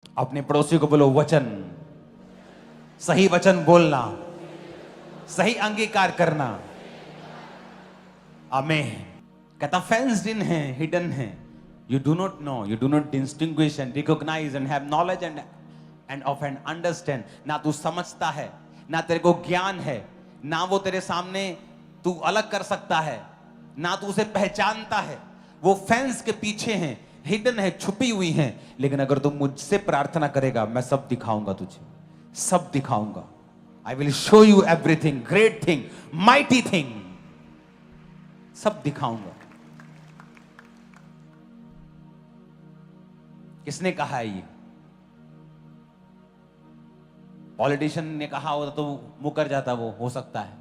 अपने पड़ोसी को बोलो वचन, सही वचन बोलना, सही अंगीकार करना। आमीन। कहता फेंस्ड इन है, हिडन है, you do not know, you do not distinguish and recognize and have knowledge and of and understand। ना तू समझता है, ना तेरे को ज्ञान है, ना वो तेरे सामने तू अलग कर सकता है, ना तू उसे पहचानता है। वो फेंस के पीछे हैं, हिडन है, छुपी हुई हैं। लेकिन अगर तू मुझसे प्रार्थना करेगा, मैं सब दिखाऊंगा तुझे, सब दिखाऊंगा। I will show you everything, great thing, mighty thing, सब दिखाऊंगा। किसने कहा है ये? पॉलिटिशियन ने कहा होता तो मुकर जाता, वो हो सकता है।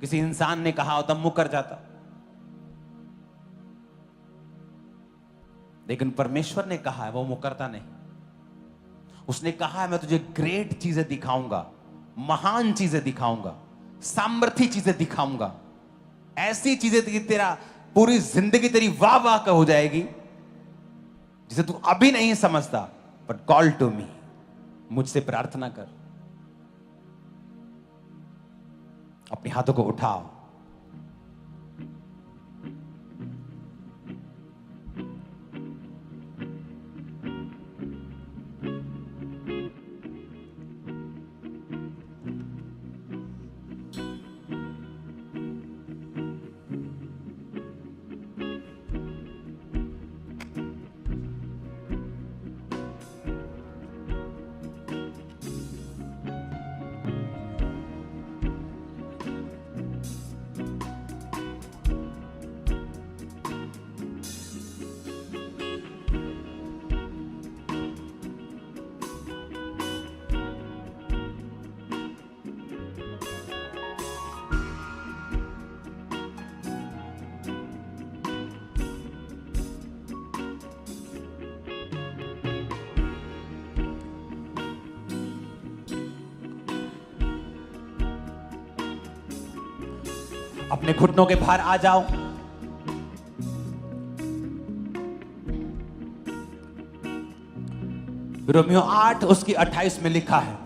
किसी इंसान ने कहा होता मुकर जाता, लेकिन परमेश्वर ने कहा है, वो मुकरता नहीं। उसने कहा है मैं तुझे ग्रेट चीजें दिखाऊंगा, महान चीजें दिखाऊंगा, सामर्थी चीजें दिखाऊंगा, ऐसी चीजें कि तेरा पूरी जिंदगी तेरी वाह वाह का हो जाएगी, जिसे तू अभी नहीं समझता। बट कॉल टू मी, मुझसे प्रार्थना कर। अपने हाथों को उठाओ। अपने घुटनों के बाहर आ जाओ। रोमियो 8 उसकी 28 में लिखा है,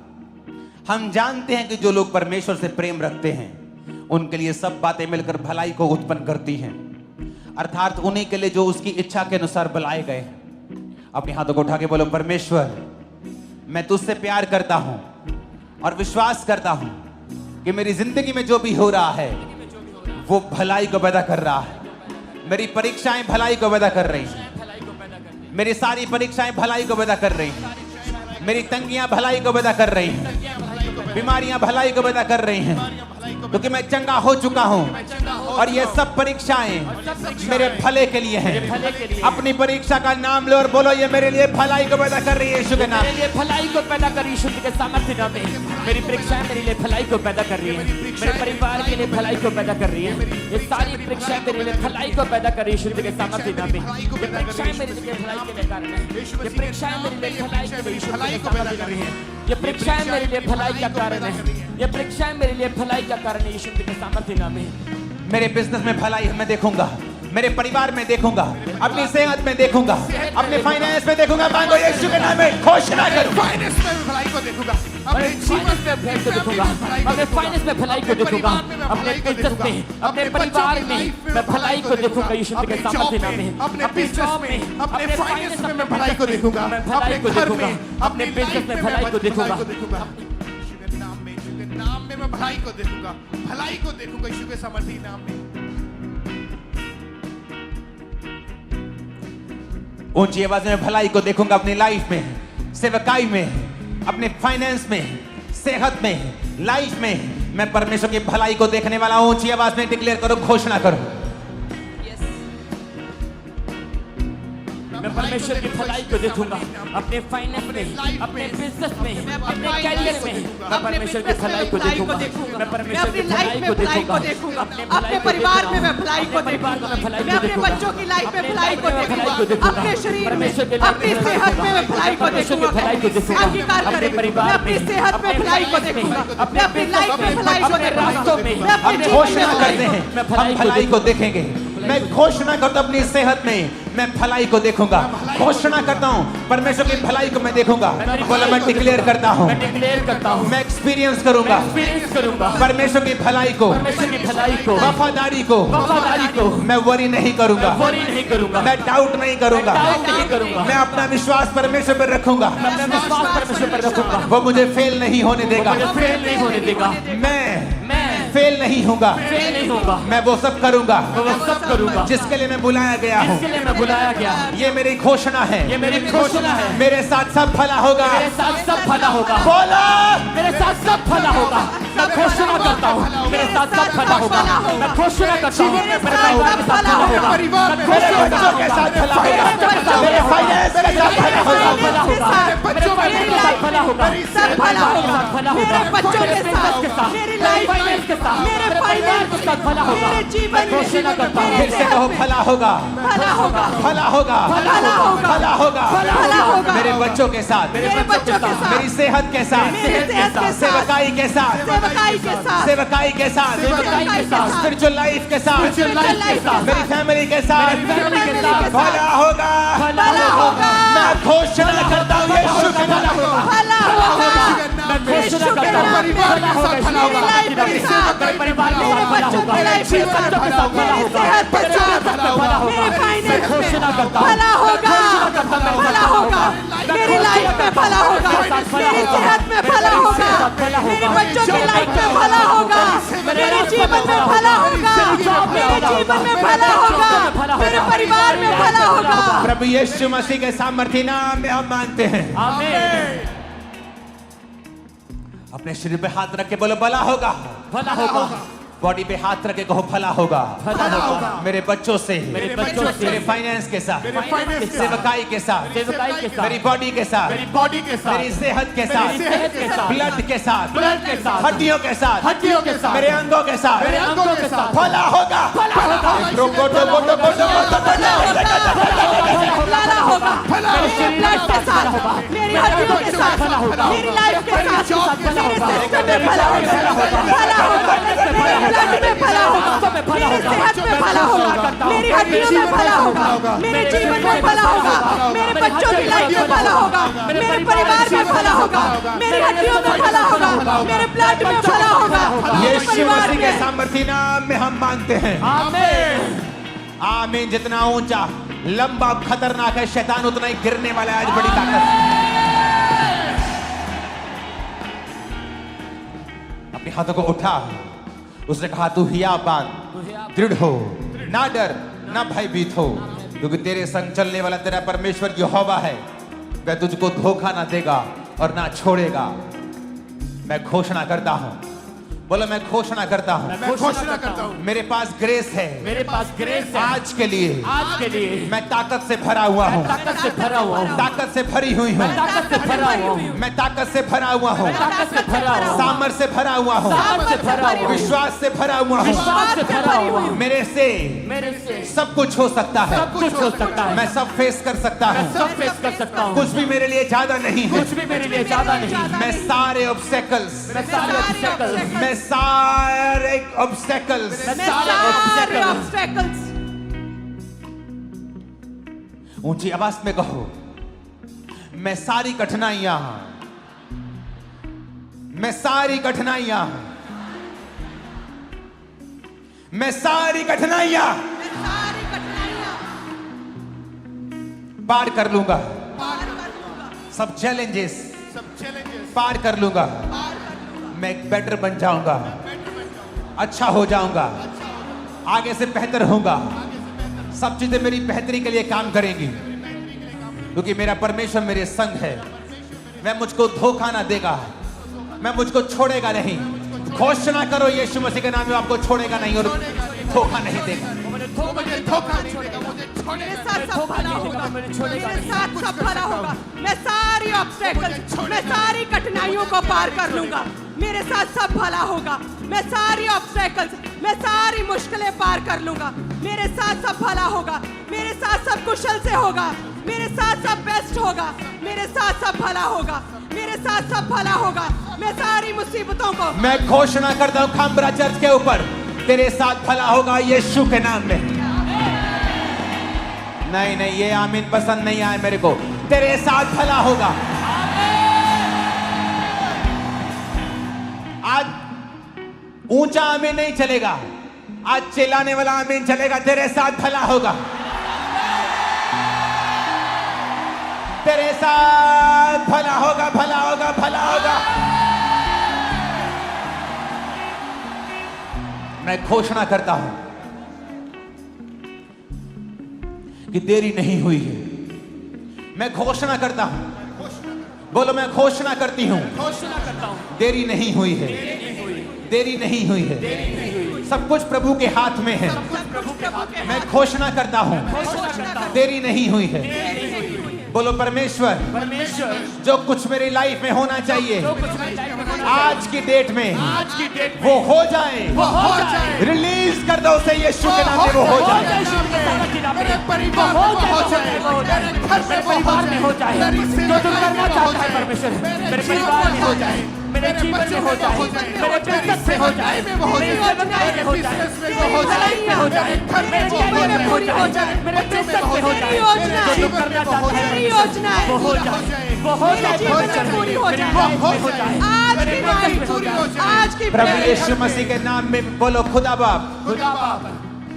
हम जानते हैं कि जो लोग परमेश्वर से प्रेम रखते हैं उनके लिए सब बातें मिलकर भलाई को उत्पन्न करती हैं, अर्थात उन्हीं के लिए जो उसकी इच्छा के अनुसार बुलाए गए हैं। अपने हाथों को उठा के बोलो, परमेश्वर मैं तुझसे प्यार करता हूं और विश्वास करता हूं कि मेरी जिंदगी में जो भी हो रहा है वो भलाई को पैदा कर रहा है। मेरी परीक्षाएं भलाई को पैदा कर रही हैं, मेरी सारी परीक्षाएं भलाई को पैदा कर रही हैं, मेरी तंगियां भलाई को पैदा कर रही हैं, बीमारियां भलाई को पैदा कर रही हैं, क्योंकि मैं चंगा हो चुका हूं और ये सब परीक्षाएं मेरे भले के लिए हैं। अपनी परीक्षा का नाम लो और बोलो, ये मेरे लिए भलाई को पैदा कर रही है यीशु के नाम। मेरे लिए भलाई को पैदा कर रही है यीशु के सामर्थ्य नाम में। मेरी परीक्षाएं मेरे लिए भलाई को पैदा कर रही है, मेरे परिवार के लिए भलाई को पैदा कर रही है। ये सारी परीक्षाएं मेरे लिए भलाई को पैदा कर रही है यीशु के सामर्थ्य नाम में। ये परीक्षाएं मेरे लिए भलाई के कारण है, ये परीक्षाएं मेरे लिए भलाई के लिए यीशु के सामर्थ्य नाम में। ये परीक्षाएं मेरे लिए भलाई का कारण है, ये परीक्षाएं मेरे लिए भलाई का कारण है यीशु के सामर्थ्य नाम में। मेरे बिजनेस में भलाई मैं देखूंगा, मेरे परिवार में देखूंगा, अपनी सेहत में देखूंगा, अपने फाइनेंस में देखूंगा। मांगो यीशु के नाम में, घोषणा करो। फाइनेंस में भलाई को देखूंगा, अपने जीवन में भलाई को देखूंगा, अपने फाइनेंस में भलाई को देखूंगा, अपने बिजनेस में, अपने परिवार में मैं भलाई को देखूंगा यीशु के सामर्थ्य नाम में। अपने जॉब में, अपने फाइनेंस में मैं भलाई को देखूंगा, अपने घर में, अपने बिजनेस में भलाई को देखूंगा। नाम में मैं भलाई को देखूंगा, भलाई को देखूंगा यीशु के सामर्थी नाम में। ऊंची आवाज में भलाई को देखूंगा अपनी लाइफ में, सेवकाई में, अपने फाइनेंस में, सेहत में, लाइफ में। मैं परमेश्वर की भलाई को देखने वाला हूं। ऊंची आवाज में डिक्लेयर करो, घोषणा करो। मैं परमेश्वर की भलाई को देखूंगा अपने फाइनेंस में, अपने बिजनेस में, अपने कैरियर में। मैं परमेश्वर की भलाई को देखूंगा, मैं परमेश्वर की भलाई को देखूंगा, अपने परिवार में मैं भलाई को देखूंगा, मैं अपने बच्चों की लाइफ में भलाई को देखूंगा, अपने शरीर में, अपनी सेहत में मैं भलाई को देखूंगा। अंगीकार करें, मैं अपनी सेहत में भलाई को देखूंगा, मैं अपनी लाइफ में भलाई को रास्तों में हम घोषणा करते हैं, हम भलाई को देखेंगे। मैं घोषणा करता हूं अपनी सेहत में मैं भलाई को देखूंगा। घोषणा करता हूँ परमेश्वर की भलाई को मैं देखूंगा। बोला मैं डिक्लेयर करता हूँ, मैं डिक्लेयर करता हूँ, मैं एक्सपीरियंस करूंगा एक्सपीरियंस करूंगा परमेश्वर की भलाई को, परमेश्वर की भलाई को, वफादारी को। वफादारी को। मैं वरी नहीं करूंगा, वरी नहीं करूंगा, मैं डाउट नहीं करूंगा, डाउट नहीं करूंगा, मैं अपना विश्वास परमेश्वर पर रखूंगा। मैं अपना विश्वास परमेश्वर पर रखूंगा, वो मुझे फेल नहीं होने देगा। मुझे फेल नहीं होने देगा, मैं मैं फेल नहीं होगा, फेल नहीं होगा, मैं वो सब करूंगा मैं वो सब करूंगा जिसके लिए मैं बुलाया गया हूँ। जिसके लिए मैं बुलाया गया। ये मेरी घोषणा है, ये मेरी घोषणा है, मेरे साथ सब भला होगा। मेरे साथ सब भला होगा, बोला मेरे साथ सब भला होगा। मैं घोषणा करता हूँ मेरे साथ सब भला होगा। मैं घोषणा करता हूँ मेरे परिवार के साथ भला होगा। मेरे बच्चों के साथ भला होगा, मेरे फाइनेंस के साथ भला होगा, भला होगा, मेरे परिवार के साथ भला होगा, सब भला होगा, भला होगा, मेरे बच्चों के साथ, मेरी लाइफ फाइनेंस के साथ, मेरे परिवार के साथ भला होगा। मेरे जीवन में घोषणा करता हूँ फिर से कहो भला होगा, भला होगा, भला होगा, भला होगा, भला होगा, भला होगा, मेरे बच्चों के साथ, मेरे बच्चों के साथ, मेरी सेहत के साथ, मेरी सेहत के साथ, सेवकाई के साथ, सेवकाई के साथ, सेवकाई के साथ, सेवकाई के साथ, स्पिरिचुअल लाइफ के साथ, Spiritual life के साथ, मेरी फैमिली के साथ मेरी family के साथ, भला होगा, भला होगा। मैं घोषणा करता हूँ यीशु के नाम में। भला होगा, मैं घोषणा करता हूँ परिवार के साथ भला होगा, मेरे परिवार के साथ भला होगा, मेरे बच्चों के साथ भला होगा, बच्चों के साथ भला होगा। मेरे फाइनेंस में घोषणा करता हूँ, भला होगा, भला होगा, मेरी लाइफ में भला होगा, मेरी सेहत में भला होगा, मेरे बच्चों की लाइफ में भला होगा, मेरे जीवन में भला होगा, मेरे जीवन में भला होगा, मेरे परिवार में भला होगा। प्रभु यीशु मसीह के सामर्थ्य नाम में हम मानते हैं। आमीन। अपने शरीर पे हाथ रख के बोलो भला होगा। भला होगा, बॉडी पे हाथ रख के कहो भला होगा। भला होगा, मेरे बच्चों से, मेरे बच्चों से, मेरे फाइनेंस के साथ, फाइनेंस के साथ, सेवकाई के साथ, सेवकाई के साथ, मेरी बॉडी के साथ, मेरी बॉडी के साथ, मेरी सेहत के साथ, मेरी सेहत के साथ, ब्लड के साथ, ब्लड के साथ, हड्डियों के साथ, हड्डियों के साथ, मेरे अंगों के साथ, मेरे अंगों के साथ भला होगा। रोको टोको टोको भला होगा, मेरे ब्लड के साथ, मेरी हड्डियों के साथ, मेरी लाइफ के साथ, मेरे सिस्टम में भला होगा, भला होगा, मेरे ब्लड में भला होगा, मेरे सेहत में भला होगा, मेरी हड्डियों में भला होगा, मेरे जीवन में भला होगा, मेरे बच्चों की लाइफ में भला होगा, मेरे परिवार में भला होगा, मेरी हड्डियों में भला होगा, मेरे ब्लड में भला होगा, मेरे यीशु परिवार मसीह के में। सामर्थ्य नाम में हम मानते हैं। आमीन। आमीन। जितना ऊंचा, लंबा, खतरनाक है शैतान, उतना ही गिरने वाला है। आज बड़ी ताकत। अपने हाथों को उठा। उसने कहा तू हियाबान, दृढ़ हो, ना डर, ना भयभीत हो, क्योंकि तेरे संग चलने वाला तेरा परमेश्वर यहोवा है। वह तुझको धोखा ना देगा और ना छोड़ेगा। मैं घोषणा करता हूं, बोलो मैं घोषणा करता हूं, मैं घोषणा करता हूँ मेरे पास ग्रेस है। मेरे पास ग्रेस है आज के लिए, आज के लिए। मैं ताकत से भरा हुआ हूँ, ताकत से भरा हुआ हूँ, ताकत से भरी हुई हूँ, ताकत से भरा हुआ हूँ, मैं ताकत से भरा हुआ हूँ, ताकत से भरा हुआ हूँ, सामर्थ से भरा हुआ हूँ, ताकत से भरा हुआ हूँ, विश्वास से भरा हुआ हूँ। विश्वास से भरा हुआ हूँ। मेरे से मेरे से सब कुछ हो सकता है। सब कुछ हो सकता है। मैं सब फेस कर सकता हूँ। सब फेस कर सकता हूँ। कुछ भी मेरे लिए ज्यादा नहीं है। कुछ भी मेरे लिए ज्यादा नहीं। मैं सारे ऑब्स्टेकल्स, मैं सारे obstacles, मैं सारे ऑब्स्टेकल्स, मैं मैं सारे सारे obstacles, obstacles ऊंची आवाज में कहो, मैं सारी कठिनाइयां, मैं सारी कठिनाइयां, मैं सारी कठिनाइयां सारी कठिनाइयां पार कर लूंगा। पार कर लूंगा, सब चैलेंजेस सब चैलेंजेस पार कर लूंगा। पार कर लूंगा, मैं एक बेटर बन जाऊंगा, अच्छा हो जाऊंगा, आगे से बेहतर होऊंगा। सब चीजें मेरी बेहतरी के लिए काम करेंगी, क्योंकि मेरा परमेश्वर मेरे संग है। वह मुझको धोखा ना देगा, मैं मुझको छोड़ेगा नहीं। घोषणा करो यीशु मसीह के नाम में, आपको छोड़ेगा नहीं और धोखा नहीं देगा। मुझे धोखा नहीं देगा, मुझे मेरे छोड़ेगा साथ सब भला होगा, मेरे छोड़ेगा मेरे नहीं। साथ सब भला होगा। मैं सारी ऑब्स्टेकल्स, मैं सारी कठिनाइयों को पार कर लूंगा। मेरे साथ सब भला होगा। मैं सारी ऑब्स्टेकल्स, मैं सारी मुश्किलें पार कर लूंगा। मेरे साथ सब भला होगा, मेरे साथ सब कुशल से होगा, मेरे साथ सब बेस्ट होगा, मेरे साथ सब भला होगा, मेरे साथ सब भला होगा। मैं सारी मुसीबतों को, मैं घोषणा करता हूं खामबरा चर्च के ऊपर, तेरे साथ भला होगा यीशु के नाम में। नहीं नहीं, ये आमीन पसंद नहीं आए मेरे को। तेरे साथ भला होगा। आज ऊंचा आमीन नहीं चलेगा, आज चिल्लाने वाला आमीन चलेगा। तेरे साथ भला होगा, तेरे साथ भला होगा, भला होगा, भला होगा। मैं घोषणा करता हूं कि देरी नहीं हुई है। मैं घोषणा करता हूं, बोलो मैं घोषणा करती हूं, घोषणा करता हूँ, देरी नहीं हुई है, देरी नहीं हुई है। सब कुछ प्रभु के हाथ में है। प्रभु के हाथ में मैं घोषणा करता हूं, घोषणा करता हूँ, देरी नहीं हुई है। बोलो परमेश्वर, परमेश्वर जो कुछ मेरी लाइफ में होना चाहिए जो कुछ मेरी लाइफ में होना आज की डेट में आज की डेट में वो हो जाए। वो हो जाए। रिलीज कर दो उसे यीशु के नाम में, वो हो जाए। मेरे परिवार में वो हो जाए, मेरे घर में वो हो जाए, हो जाए। मेरी जो सेवा तुम में करना वो हो चाहता है जाए, परमेश्वर, मेरे जीवन परिवार में हो जाए, मेरे मेरे जीवन बच्चों में हो जाए, मेरे बिजनेस में हो जाए, में वो हो मेरे जाए, सेवकाई में हो जाए, बिजनेस में वो हो जाए, में हो जाए, घर में मेरे वो जीवन में हो हो जाए, जाए, मेरे बच्चों बिजनेस में हो जाए, योजना जो है, तुम करना चाहता है मेरी योजना है, वो हो जाए, वो हो मेरे जाए, जीवन में पूरी हो मेरी जाए, लाइफ में हो जाए, आज मेरे की बिजनेस में नाइट, हो जाए। आज की प्रभु prayer, यीशु मसीह के नाम में बोलो खुदा बाप, खुदा बाप,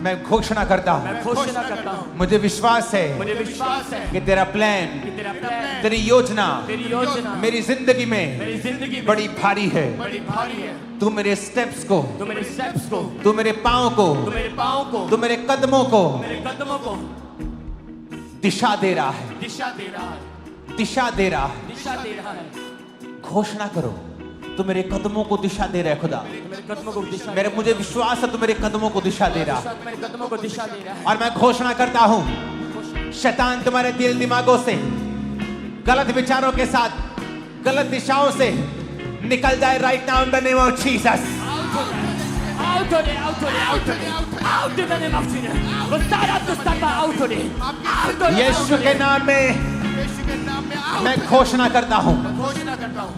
मैं घोषणा करता हूं, मैं घोषणा करता हूँ, मुझे विश्वास है मुझे विश्वास है कि तेरा प्लान, कि तेरा प्लान, तेरी योजना तेरी योजना मेरी जिंदगी में मेरी जिंदगी में बड़ी भारी है। बड़ी भारी है। तू मेरे स्टेप्स को, तू मेरे स्टेप्स को, तू मेरे पाँव को, तू मेरे पाँव को, तू मेरे कदमों को मेरे कदमों को दिशा दे रहा है, दिशा दे रहा है, दिशा दे रहा है। दिशा दे रहा है। घोषणा करो, तू मेरे कदमों को दिशा दे रहा है खुदा। तू मेरे कदमों को दिशा मेरे मुझे विश्वास है तू मेरे कदमों को दिशा दे रहा है। तू मेरे कदमों को दिशा दे रहा है। और मैं घोषणा करता हूं, शैतान तुम्हारे दिल दिमागों से, गलत विचारों के साथ, गलत दिशाओं से निकल जाए right now in the name of Jesus. Out of it, out of it, out of it, out in the name of Jesus. वो सारा दुष्टता out of it, out of it, यीशु के नाम में यीशु के नाम में आओ। मैं घोषणा करता हूं घोषणा करता हूँ,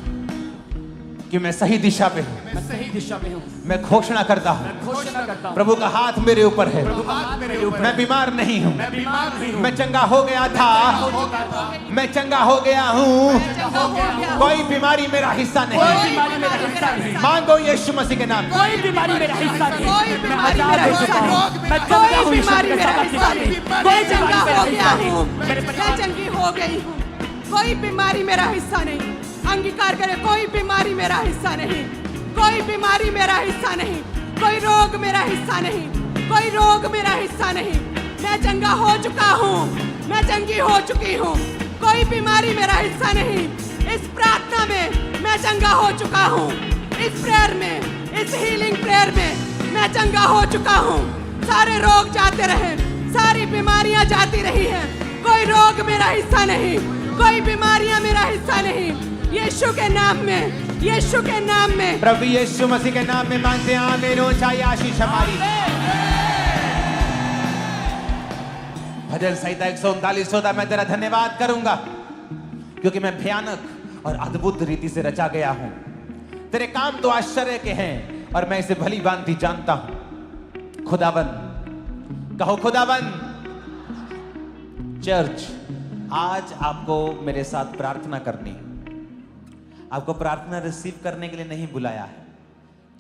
कि मैं सही दिशा पे हूं। मैं सही दिशा में हूँ। मैं घोषणा करता हूं, मैं घोषणा करता हूँ, प्रभु का हाथ मेरे ऊपर है। प्रभु का हाथ मेरे ऊपर मैं है। बीमार नहीं हूं, मैं बीमार नहीं हूँ। मैं चंगा हो गया था, मैं चंगा हो गया हूं। कोई बीमारी मेरा हिस्सा कोई नहीं। बीमारी मेरा हिस्सा नहीं। मांगो यीशु मसीह के नाम में। कोई बीमारी मेरा हिस्सा नहीं। कोई मैं बीमारी आजाद मेरा हो चुका हिस्सा हूँ। नहीं। मैं कोई चंगा हूँ यीशु बीमारी के मेरा साथ हिस्सा नहीं। नहीं। कोई मैं बीमारी चंगा मेरा हो गया हिस्सा नहीं। हूँ, मेरे मैं परिवार चंगी हो गई हूँ। कोई बीमारी मेरा हिस्सा नहीं। अंगीकार करे, कोई बीमारी मेरा हिस्सा नहीं, कोई बीमारी मेरा हिस्सा नहीं, कोई रोग मेरा हिस्सा नहीं, कोई रोग मेरा हिस्सा नहीं। मैं चंगा हो चुका हूँ, मैं चंगी हो चुकी हूँ। कोई बीमारी मेरा हिस्सा नहीं। इस प्रार्थना में मैं चंगा हो चुका हूँ। इस प्रेयर में, इस हीलिंग प्रेयर में मैं चंगा हो चुका हूँ। सारे रोग जाते रहे, सारी बीमारियां जाती रही हैं। कोई रोग मेरा हिस्सा नहीं, कोई बीमारियां मेरा हिस्सा नहीं। यीशु के नाम में, यीशु के नाम में, प्रभु यीशु मसीह के नाम में मांगते हैं, आमीन हो चाहिए आशीष हमारी। भजन संहिता 139 14 मैं तेरा धन्यवाद करूंगा क्योंकि मैं भयानक और अद्भुत रीति से रचा गया हूं। तेरे काम तो आश्चर्य के हैं और मैं इसे भली भांति जानता हूं। खुदावन, कहो खुदावन। चर्च, आज आपको मेरे साथ प्रार्थना करनी है। आपको प्रार्थना रिसीव करने के लिए नहीं बुलाया है।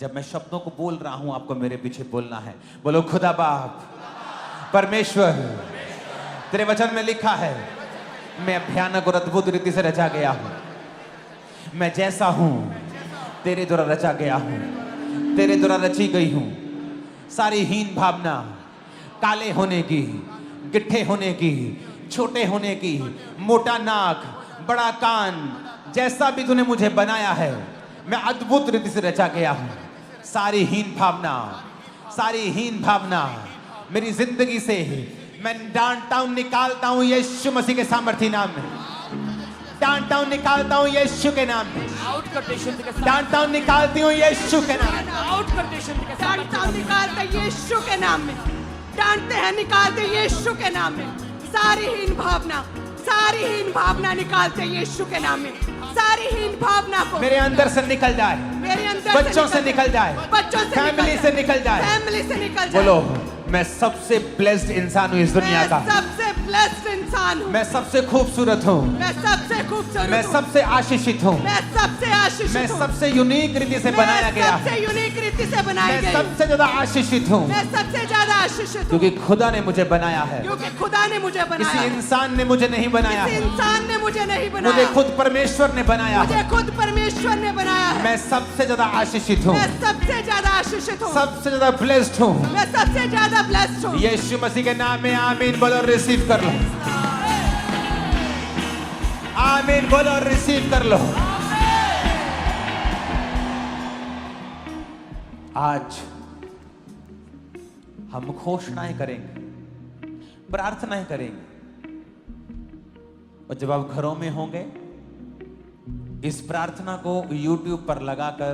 जब मैं शब्दों को बोल रहा हूं, आपको मेरे पीछे बोलना है। बोलो खुदा बाप, परमेश्वर, तेरे वचन में लिखा है, मैं भयानक और अद्भुत रीति से रचा गया हूं। मैं जैसा हूं तेरे द्वारा रचा गया हूं, तेरे द्वारा रची गई हूं। सारी हीन भावना, काले होने की, गिट्ठे होने की, छोटे होने की, मोटा नाक, बड़ा कान, जैसा भी तूने मुझे बनाया है, मैं अद्भुत रीति से रचा गया हूं। सारी हीन भावना, सारी हीन भावना मेरी जिंदगी से मैं डांटता हूं, निकालता हूं यीशु मसीह के सामर्थी नाम में। डांटता हूं, निकालता हूं यीशु के नाम में। आउट कर दे शुद्ध के साथ। डांटता हूं, निकालती हूं यीशु के नाम में। आउट कर दे शुद्ध के साथ। डांटता हूं, निकालते यीशु के नाम में। डांटते हैं, निकालते यीशु के नाम में। सारी हीन भावना, सारी हीन भावना निकालते यीशु के नाम में। सारी हीन भावना को मेरे अंदर से निकल जाए, मेरे अंदर बच्चों से निकल जाए, बच्चों से फैमिली से निकल जाए। फैमिली से निकल जाए। बोलो, मैं सबसे ब्लेस्ड इंसान हूं इस दुनिया मैं का। सबसे ब्लेस्ड इंसान हूँ, मैं सबसे खूबसूरत हूँ, मैं सबसे खूबसूरत मैं हूँ, सबसे आशीषित हूँ, मैं सबसे आशीषित मैं हूँ, सबसे यूनिक रीति से बनाया गया मैं है, सबसे यूनिक रीति से बनाई मैं गई, सबसे ज्यादा आशीषित हूँ, मैं सबसे ज्यादा आशीषित हूँ, क्योंकि खुदा ने मुझे बनाया है। क्योंकि खुदा ने मुझे बनाया किसी है, इंसान ने मुझे नहीं बनाया किसी है, इंसान ने मुझे नहीं मुझे बनाया, खुद परमेश्वर ने बनाया मुझे है। खुद परमेश्वर ने बनाया है, मैं सबसे ज्यादा आशीषित हूँ, मैं सबसे ज्यादा आशीषित हूँ, सबसे ज्यादा ब्लेस्ड हूँ। मैं सबसे ज्यादा ब्लेस्ड हूँ। यीशु मसीह के नाम में आमीन बोलो, रिसीव कर लो। आमीन बोलो, रिसीव कर लो। आज हम घोषणाएं करेंगे, प्रार्थनाएं करेंगे, और जब आप घरों में होंगे इस प्रार्थना को YouTube पर लगाकर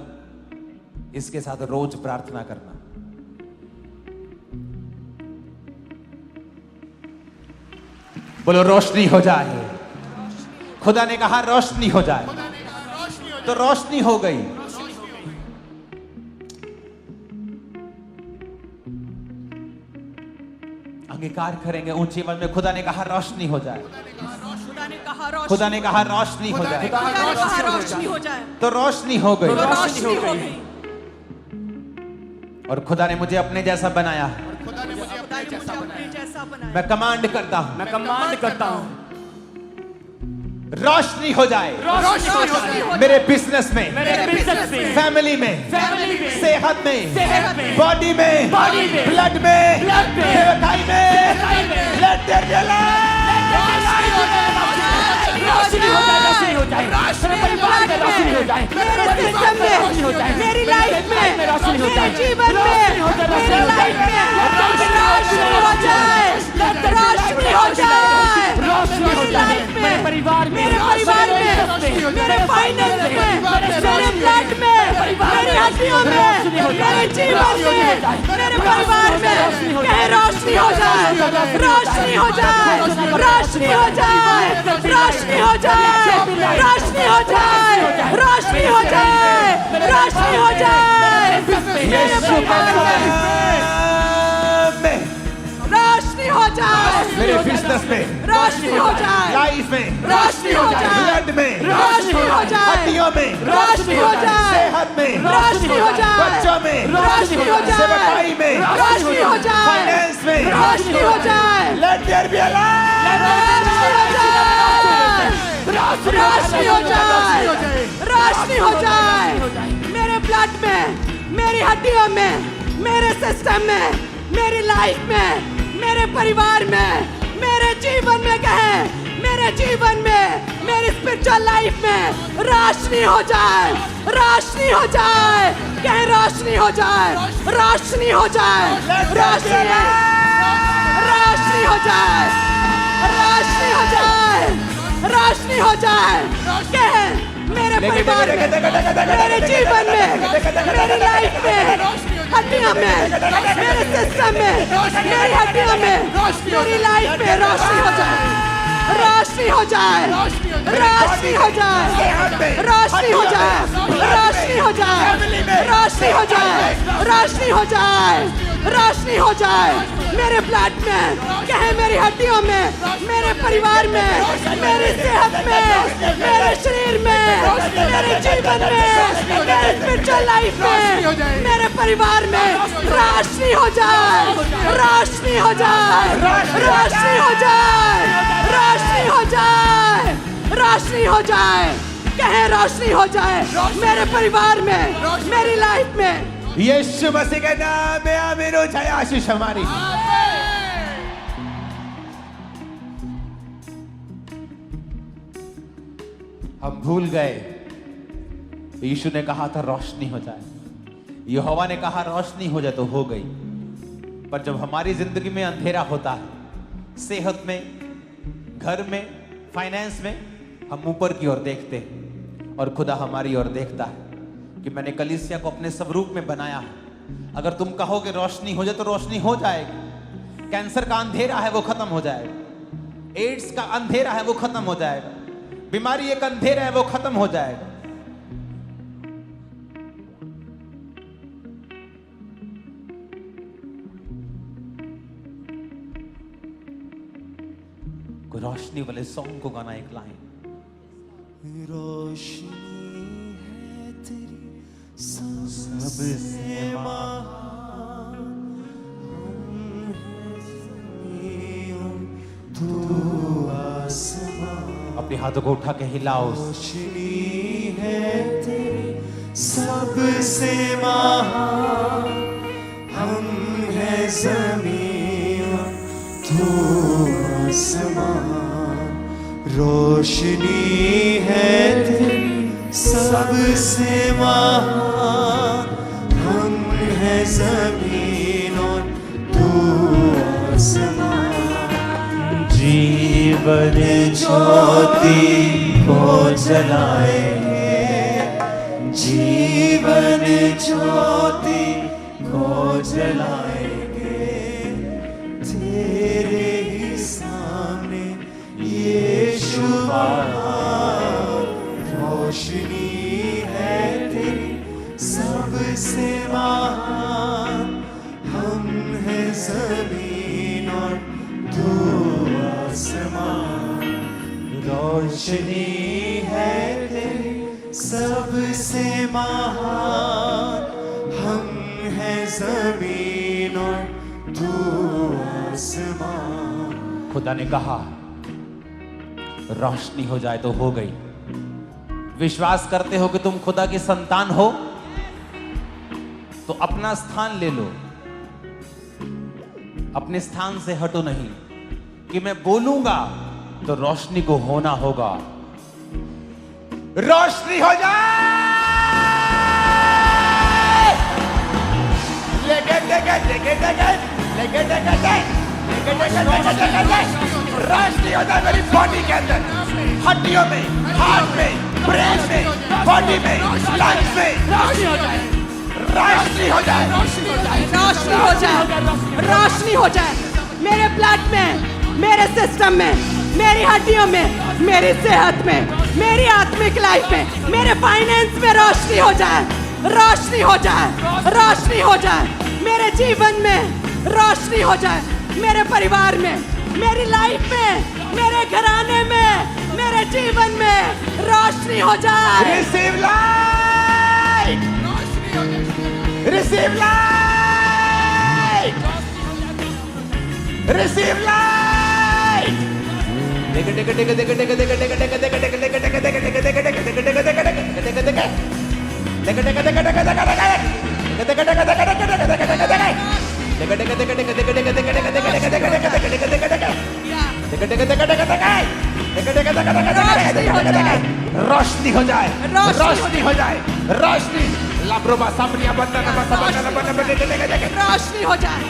इसके साथ रोज प्रार्थना करना। बोलो रोशनी हो जाए। खुदा ने कहा रोशनी हो जाए, तो रोशनी हो गई। अंगीकार करेंगे ऊंची आवाज में, खुदा ने कहा रोशनी हो जाए, खुदा ने कहा रोशनी, खुदा ने कहा रोशनी हो जाए, खुदा ने कहा रोशनी हो जाए, तो रोशनी हो गई। तो रोशनी हो गई। और खुदा ने मुझे अपने जैसा बनाया है। खुदा ने मुझे खुदा ने मुझे अपने जैसा बनाया, मैं कमांड करता हूं, मैं कमांड करता हूँ, रोशनी हो जाए रोशनी हो मेरे बिजनेस में, मेरे बिजनेस में, फैमिली में, फैमिली में, सेहत में, सेहत में, बॉडी में, बॉडी में, ब्लड में, ब्लड में, सेवकाई में, सेवकाई में, लेट देयर बी रोशनी हो जाए, रोशनी हो जाए, मेरे परिवार में रोशनी हो जाए, मेरे सिस्टम में, मेरी लाइफ में, रोशनी हो जाए, मेरे जीवन में, मेरी लाइफ में रोशनी हो जाए, रोशनी हो जाए, रोशनी हो जाए, मेरे परिवार में, मेरे परिवार में, मेरे फाइनेंस में, मेरे ब्लड में, मेरी हड्डियों में, मेरे जीवन में, मेरे परिवार में कहीं रोशनी हो जाए, रोशनी हो जाए, रोशनी हो जाए, रोशनी हो जाए, रोशनी हो जाए, रोशनी हो जाए, रोशनी हो जाए, मेरे परिवार में रोशनी हो जाए, मेरे बिजनेस में, रोशनी हो जाए, लाइफ में, रोशनी हो जाए, ब्लड में, रोशनी हो जाए, हड्डियों में, रोशनी हो जाए, सेहत में, रोशनी हो जाए, बच्चों में, रोशनी हो जाए, सेवकाई में, रोशनी हो जाए, फाइनेंस में, रोशनी हो जाए, लेट देयर बी रोशनी हो जाए, रोशनी हो जाए, मेरे ब्लड में, मेरी हड्डियों में, मेरे सिस्टम में, मेरी लाइफ में, मेरे परिवार में, मेरे जीवन में कहे, मेरे जीवन में, मेरी स्पिरिचुअल लाइफ में रोशनी हो जाए, रोशनी हो जाए, कहे रोशनी हो जाए, रोशनी हो जाए, रोशनी, रोशनी हो जाए, रोशनी हो जाए, रोशनी हो जाए, कहे मेरे परिवार में, मेरे जीवन में, मेरी लाइफ में, हड्डियों में, मेरे सिस्टम में, मेरी हड्डियों में, मेरी लाइफ में रोशनी हो जाए, रोशनी हो जाए, रोशनी हो जाए, रोशनी हो जाए, रोशनी हो जाए, रोशनी हो जाए, रोशनी हो जाए, रोशनी हो जाए, मेरे ब्लड में, कहे मेरी हड्डियों में, मेरे परिवार में, मेरी सेहत में, मेरे शरीर में, मेरे जीवन में, मेरे स्पिरिचुअल लाइफ में, मेरे परिवार में रोशनी हो जाए, रोशनी हो जाए, रोशनी हो जाए, रोशनी हो जाए, रोशनी हो जाए, कहे रोशनी हो जाए, मेरे परिवार में, मेरी लाइफ में, यीशु मसीह के नाम में आमीन हो जाए। आशीष हमारी। हम भूल गए, यीशु ने कहा था रोशनी हो जाए, यहोवा ने कहा रोशनी हो जाए, तो हो गई। पर जब हमारी जिंदगी में अंधेरा होता है, सेहत में, घर में, फाइनेंस में, हम ऊपर की ओर देखते हैं और खुदा हमारी ओर देखता है कि मैंने कलीसिया को अपने स्वरूप में बनाया है। अगर तुम कहोगे रोशनी हो जाए, तो रोशनी हो जाएगी। कैंसर का अंधेरा है वो खत्म हो जाएगा, एड्स का अंधेरा है वो खत्म हो जाएगा, बीमारी एक अंधेरा है वो खत्म हो जाएगा। रोशनी वाले सॉन्ग को गाना एक लाइन। रोशनी है तेरी सबसे महान, हम हैं ज़मीन, तू आसमान। अपने हाथों को उठा के हिलाओ। रोशनी है तेरी सबसे महान, हम हैं ज़मीन, तू आसमान। रोशनी है तेरी सबसे महान, हम हैं ज़मीन और तू आसमान। जीवन ज्योति को जलाएंगे, जीवन ज्योति को जलाएंगे, तेरे ही सामने यीशु महान। रोशनी है तेरी सबसे महान, हम हैं ज़मीन और तू आसमान। रोशनी है तेरी सबसे महान, हम हैं ज़मीन और तू आसमान। खुदा ने कहा रोशनी हो जाए तो हो गई। विश्वास करते हो कि तुम खुदा की संतान हो तो अपना स्थान ले लो, अपने स्थान से हटो नहीं कि मैं बोलूंगा तो रोशनी को होना होगा। रोशनी हो जाए। रोशनी हो जाए मेरी बॉडी के अंदर, हड्डियों में, हार्ट में, ब्रेन में, बॉडी में, लंग्स में। रोशनी हो जाए, रोशनी हो जाए, रोशनी हो जाए, रोशनी हो जाए मेरे ब्लड में, मेरे सिस्टम में, मेरी हड्डियों में, मेरी सेहत में, मेरी आत्मिक लाइफ में, मेरे फाइनेंस में। रोशनी हो जाए, रोशनी हो जाए, रोशनी हो जाए मेरे जीवन में। रोशनी हो जाए मेरे परिवार में, मेरी लाइफ में, मेरे घराने में, मेरे जीवन में। रोशनी हो जाए। Receive light, receive light, receive light. रोशनी हो जाए, रोशनी हो जाए, रोशनी। रोशनी हो जाए,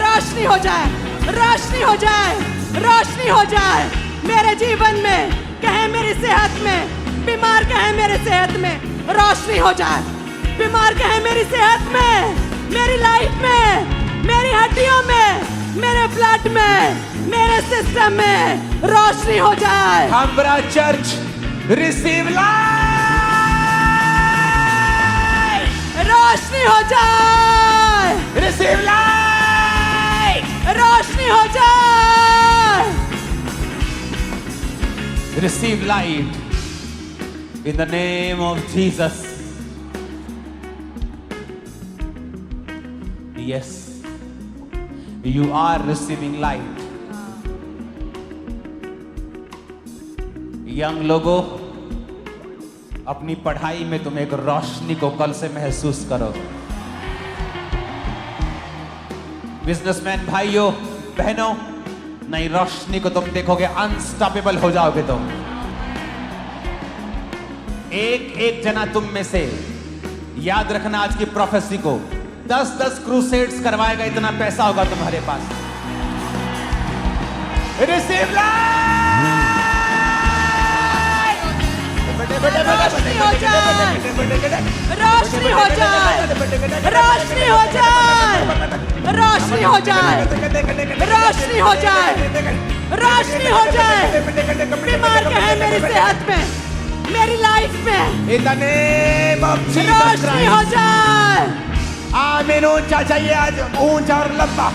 रोशनी हो जाए, रोशनी हो जाए, रोशनी हो जाए मेरे जीवन में, कहे मेरी सेहत में। बीमार कहे मेरे सेहत में, रोशनी हो जाए। बीमार कहे मेरी सेहत में, मेरी लाइफ में, मेरी हड्डियों में, मेरे ब्लड में, मेरे सिस्टम में। रोशनी हो जाए। हमारा चर्च रिसीव लाइट, रोशनी हो जाए, रिसीव लाइट, रोशनी हो जाए। receive light in the name of Jesus. Yes, you are receiving light. Young लोगों, अपनी पढ़ाई में तुम एक रोशनी को कल से महसूस करो। बिजनेसमैन भाइयों बहनों, नई रोशनी को तुम देखोगे, अनस्टॉपेबल हो जाओगे तुम। एक एक जना तुम में से, याद रखना आज की प्रोफेसी को, 10-10 क्रूसेड्स करवाएगा, इतना पैसा होगा तुम्हारे पास। रिसीव लाइट, रोशनी हो जाए, रोशनी हो जाए, रोशनी हो जाए, रोशनी हो जाए, रोशनी हो जाए, रोशनी हो जाए। बीमार कहे मेरी सेहत में, मेरी लाइफ में, In the name of Jesus रोशनी हो Christ. जाए। आमीन। ऊंचा चाहिए आज, ऊंचा और लंबा।